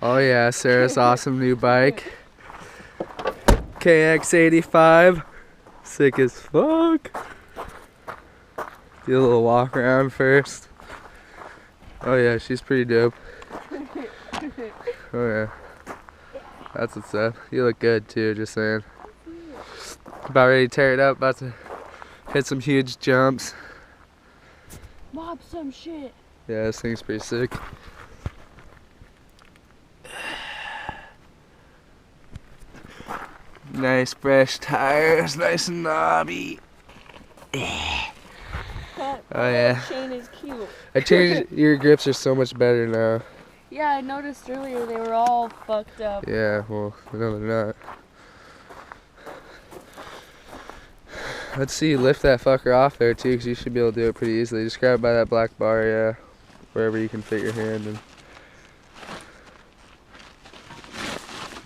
Oh yeah, Sarah's awesome new bike. KX85. Sick as fuck. Do a little walk around first. Oh yeah, she's pretty dope. Oh yeah. That's what's up. You look good too, just saying. About ready to tear it up, about to hit some huge jumps. Mob some shit. Yeah, this thing's pretty sick. Nice fresh tires, nice and knobby. That yeah. chain is cute. I changed, your grips are so much better now. Yeah, I noticed earlier they were all fucked up. Yeah, well, no they're not. Let's see, lift that fucker off there too, because you should be able to do it pretty easily. Just grab it by that black bar, yeah. Wherever you can fit your hand in.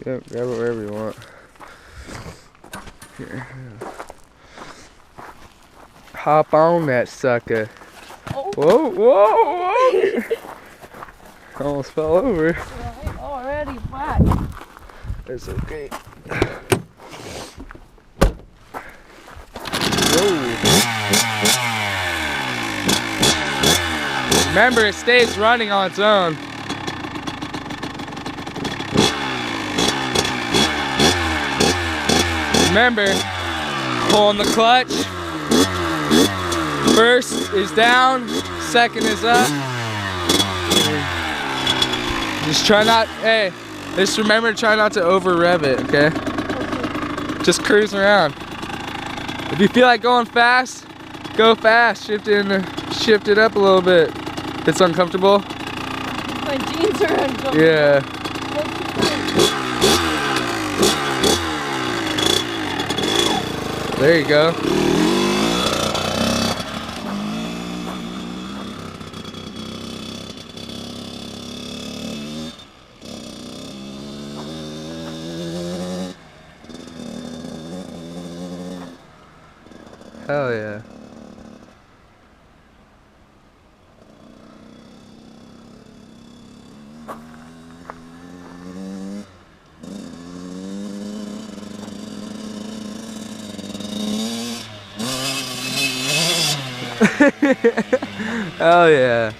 Yep, grab it wherever you want. Here. Hop on that sucker. Oh. Whoa, whoa, whoa! Almost fell over. Right, already back. That's okay. Whoa. Remember, it stays running on its own. Remember, pulling the clutch. First is down, second is up. Just try not, hey, just remember to try not to over rev it, okay? Just cruise around. If you feel like going fast, go fast. Shift it up a little bit. If it's uncomfortable. My jeans are uncomfortable. Yeah. There you go. Hell yeah. Hell yeah.